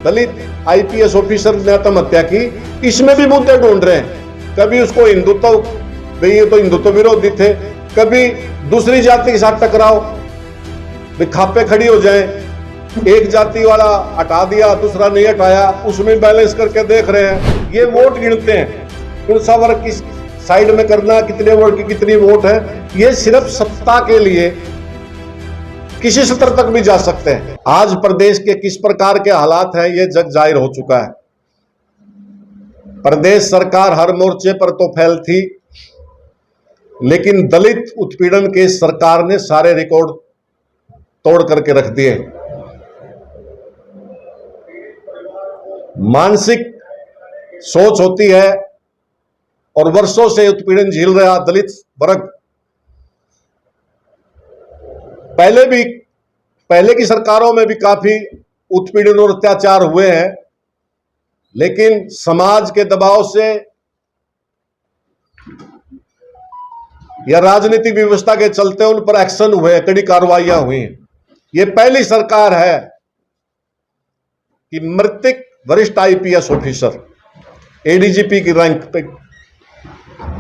दलित IPS officer ने आत्महत्या की, इसमें भी मुद्दे ढूंढ रहे हैं। कभी उसको हिंदुत्व, भाई ये तो हिंदुत्व विरोधी थे, कभी दूसरी जाति के साथ टकराव, भाई खापे खड़ी हो जाए, एक जाति वाला हटा दिया दूसरा नहीं हटाया, उसमें बैलेंस करके देख रहे हैं। ये वोट गिनते हैं, कौन सा वर्ग किस साइड में करना, कितने वर्ग की कितनी वोट है, ये सिर्फ सत्ता के लिए किसी स्तर तक भी जा सकते हैं। आज प्रदेश के किस प्रकार के हालात हैं ये जग जाहिर हो चुका है। प्रदेश सरकार हर मोर्चे पर तो फेल थी, लेकिन दलित उत्पीड़न के सरकार ने सारे रिकॉर्ड तोड़ करके रख दिए। मानसिक सोच होती है और वर्षों से उत्पीड़न झेल रहा दलित वर्ग पहले की सरकारों में भी काफी उत्पीड़न और अत्याचार हुए हैं, लेकिन समाज के दबाव से या राजनीतिक व्यवस्था के चलते उन पर एक्शन हुए, कड़ी कार्रवाइयां हुई। ये पहली सरकार है कि मृतक वरिष्ठ आईपीएस ऑफिसर एडीजीपी की रैंक पे,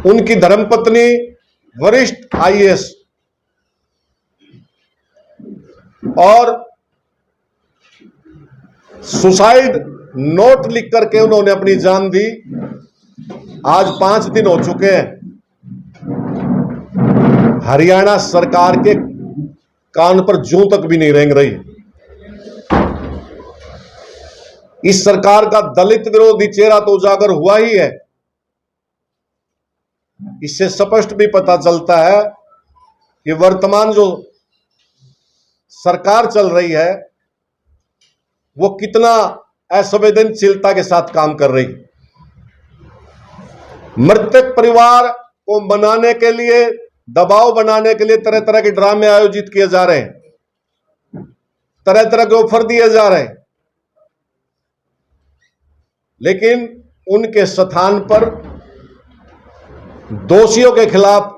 उनकी धर्मपत्नी वरिष्ठ आईएएस और सुसाइड नोट लिख करके उन्होंने अपनी जान दी। आज 5 दिन हो चुके हैं, हरियाणा सरकार के कान पर जूं तक भी नहीं रेंग रही। इस सरकार का दलित विरोधी चेहरा तो उजागर हुआ ही है। इससे स्पष्ट भी पता चलता है कि वर्तमान जो सरकार चल रही है वो कितना असंवेदनशीलता के साथ काम कर रही। मृतक परिवार को मनाने के लिए, दबाव बनाने के लिए तरह तरह के ड्रामे आयोजित किए जा रहे हैं, तरह तरह के ऑफर दिए जा रहे हैं, लेकिन उनके स्थान पर दोषियों के खिलाफ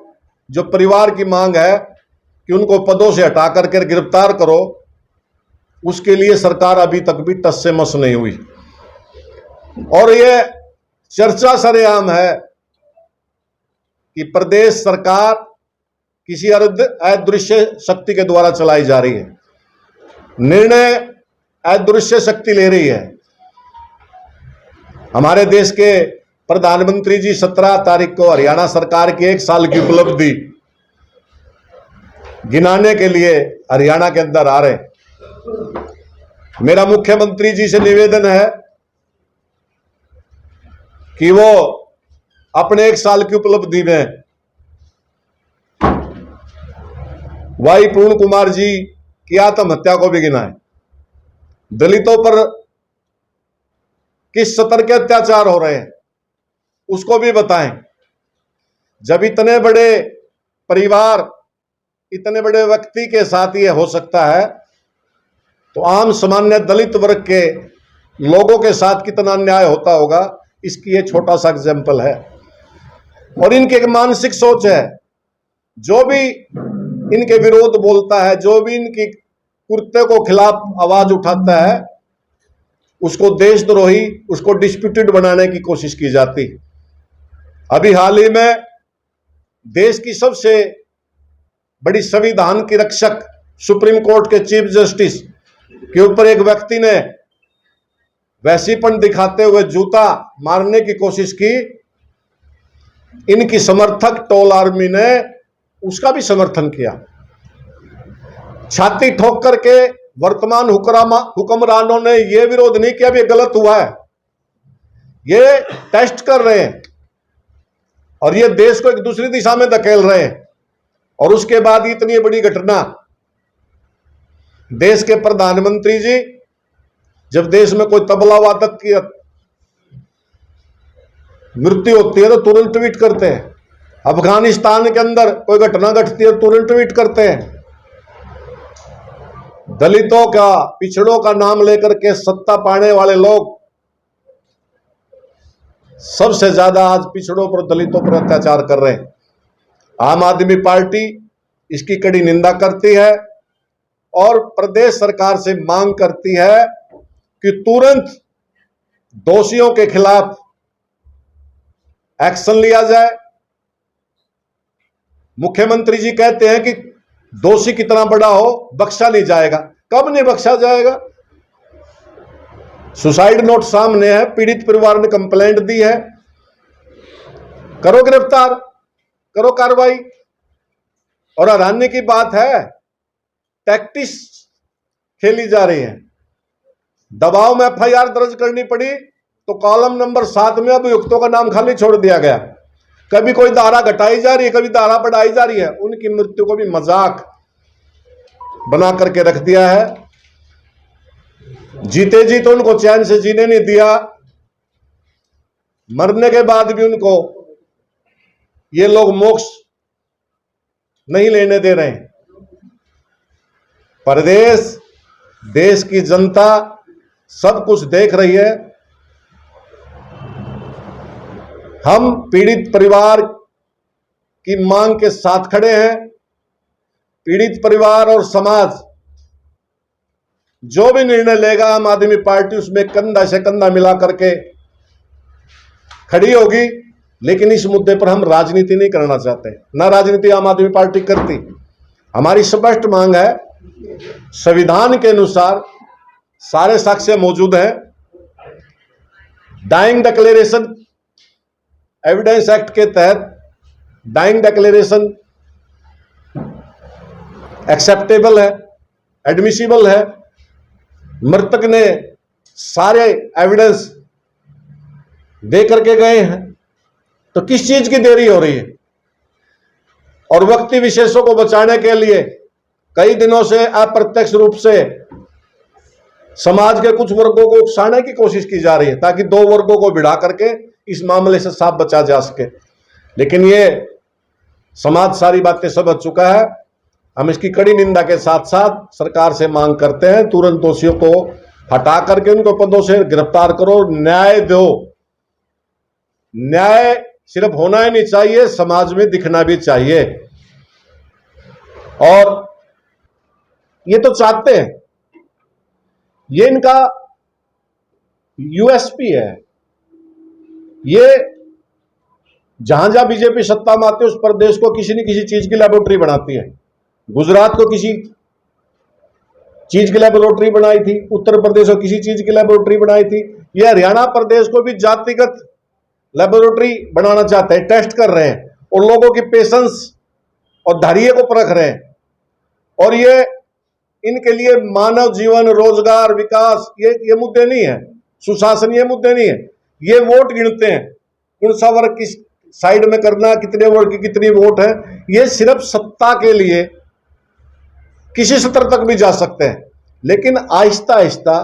जो परिवार की मांग है कि उनको पदों से हटा करके गिरफ्तार करो, उसके लिए सरकार अभी तक भी टस से मस नहीं हुई। और यह चर्चा सरेआम है कि प्रदेश सरकार किसी अदृश्य शक्ति के द्वारा चलाई जा रही है, निर्णय अदृश्य शक्ति ले रही है। हमारे देश के प्रधानमंत्री जी 17 तारीख को हरियाणा सरकार की 1 साल की उपलब्धि गिनाने के लिए हरियाणा के अंदर आ रहे। मेरा मुख्यमंत्री जी से निवेदन है कि वो अपने 1 साल की उपलब्धि में वाई पूर्ण कुमार जी की आत्महत्या को भी गिनाएं, दलितों पर किस स्तर के अत्याचार हो रहे हैं उसको भी बताएं। जब इतने बड़े परिवार, इतने बड़े व्यक्ति के साथ ये हो सकता है, तो आम सामान्य दलित वर्ग के लोगों के साथ कितना अन्याय होता होगा, इसकी ये छोटा सा एग्जाम्पल है। और इनकी एक मानसिक सोच है, जो भी इनके विरोध बोलता है, जो भी इनकी कुर्ते को खिलाफ आवाज उठाता है, उसको देशद्रोही, उसको डिस्प्यूटेड बनाने की कोशिश की जाती। अभी हाल ही में देश की सबसे बड़ी संविधान की रक्षक सुप्रीम कोर्ट के चीफ जस्टिस के ऊपर एक व्यक्ति ने वैसीपन दिखाते हुए जूता मारने की कोशिश की। इनकी समर्थक टोल आर्मी ने उसका भी समर्थन किया। छाती ठोक करके वर्तमान हुक्मरानों ने यह विरोध नहीं किया भी गलत हुआ है, ये टेस्ट कर रहे हैं और ये देश को एक दूसरी दिशा में धकेल रहे हैं। और उसके बाद इतनी बड़ी घटना, देश के प्रधानमंत्री जी जब देश में कोई तबला वादक की मृत्यु होती है तो तुरंत ट्वीट करते हैं। अफगानिस्तान के अंदर कोई घटना घटती है तुरंत ट्वीट करते हैं। दलितों का, पिछड़ों का नाम लेकर के सत्ता पाने वाले लोग सबसे ज्यादा आज पिछड़ों पर, दलितों पर अत्याचार कर रहे हैं। आम आदमी पार्टी इसकी कड़ी निंदा करती है और प्रदेश सरकार से मांग करती है कि तुरंत दोषियों के खिलाफ एक्शन लिया जाए। मुख्यमंत्री जी कहते हैं कि दोषी कितना बड़ा हो बख्शा नहीं जाएगा। कब नहीं बख्शा जाएगा? सुसाइड नोट सामने है, पीड़ित परिवार ने कंप्लेंट दी है, करो गिरफ्तार, करो कार्रवाई। और हैरानी की बात है, टैक्टिस खेली जा रही है। दबाव में एफआईआर दर्ज करनी पड़ी तो कॉलम नंबर 7 में अभियुक्तों का नाम खाली छोड़ दिया गया। कभी कोई धारा घटाई जा रही है, कभी धारा बढ़ाई जा रही है। उनकी मृत्यु को भी मजाक बना करके रख दिया है। जीते जी तो उनको चैन से जीने नहीं दिया, मरने के बाद भी उनको ये लोग मोक्ष नहीं लेने दे रहे। प्रदेश, देश की जनता सब कुछ देख रही है। हम पीड़ित परिवार की मांग के साथ खड़े हैं। पीड़ित परिवार और समाज जो भी निर्णय लेगा, आम आदमी पार्टी उसमें कंधा से कंधा मिला करके खड़ी होगी। लेकिन इस मुद्दे पर हम राजनीति नहीं करना चाहते, ना राजनीति आम आदमी पार्टी करती। हमारी स्पष्ट मांग है, संविधान के अनुसार सारे साक्ष्य मौजूद हैं। डाइंग डिक्लेरेशन एविडेंस एक्ट के तहत डाइंग डिक्लेरेशन एक्सेप्टेबल है, एडमिसिबल है। मृतक ने सारे एविडेंस दे करके गए हैं, तो किस चीज की देरी हो रही है? और व्यक्ति विशेषों को बचाने के लिए कई दिनों से अप्रत्यक्ष रूप से समाज के कुछ वर्गों को उकसाने की कोशिश की जा रही है, ताकि दो वर्गों को भिड़ा करके इस मामले से साफ बचा जा सके। लेकिन ये समाज सारी बातें समझ चुका है। हम इसकी कड़ी निंदा के साथ साथ सरकार से मांग करते हैं, तुरंत दोषियों को हटा करके उनको पदों से गिरफ्तार करो, न्याय दो। न्याय सिर्फ होना ही नहीं चाहिए, समाज में दिखना भी चाहिए। और ये तो चाहते हैं, ये इनका यूएसपी है। ये जहां जहां बीजेपी सत्ता में आती है उस प्रदेश को किसी न किसी चीज की लेबोरेटरी बनाती है। गुजरात को किसी चीज की लेबोरेटरी बनाई थी, उत्तर प्रदेश को किसी चीज की लेबोरेटरी बनाई थी। ये हरियाणा प्रदेश को भी जातिगत लेबोरेटरी बनाना चाहते हैं, टेस्ट कर रहे हैं और लोगों की पेशेंस और धैर्य को परख रहे हैं। और ये इनके लिए मानव जीवन, रोजगार, विकास ये मुद्दे नहीं है, सुशासन ये मुद्दे नहीं है। ये वोट गिनते हैं, कौन सा वर्ग किस साइड में करना, कितने वर्ग की कितनी वोट है। ये सिर्फ सत्ता के लिए किसी स्तर तक भी जा सकते हैं। लेकिन आहिस्ता आहिस्ता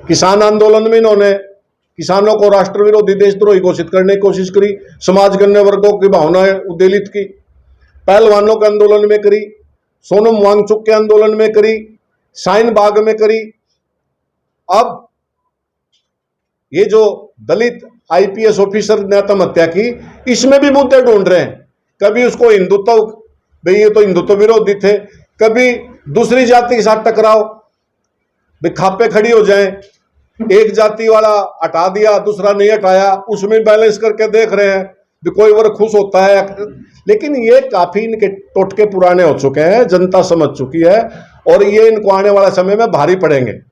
किसान आंदोलन में इन्होंने किसानों को राष्ट्र विरोधी, देशद्रोही घोषित करने की कोशिश करी, समाज के अन्य वर्गों की भावनाएं उद्वेलित की, पहलवानों के आंदोलन में करी, सोनम वांगचुक के आंदोलन में करी, शाहीन बाग में करी। अब ये जो दलित आईपीएस ऑफिसर ने आत्महत्या की, इसमें भी मुद्दे ढूंढ रहे हैं। कभी उसको हिंदुत्व, भाई ये तो हिंदुत्व विरोधी थे, कभी दूसरी जाति के साथ टकराव, भाई खापे खड़ी हो जाए, एक जाति वाला हटा दिया, दूसरा नहीं हटाया, उसमें बैलेंस करके देख रहे हैं भी कोई वर्ग खुश होता है। लेकिन ये काफी इनके टोटके पुराने हो चुके हैं, जनता समझ चुकी है और ये इनको आने वाले समय में भारी पड़ेंगे।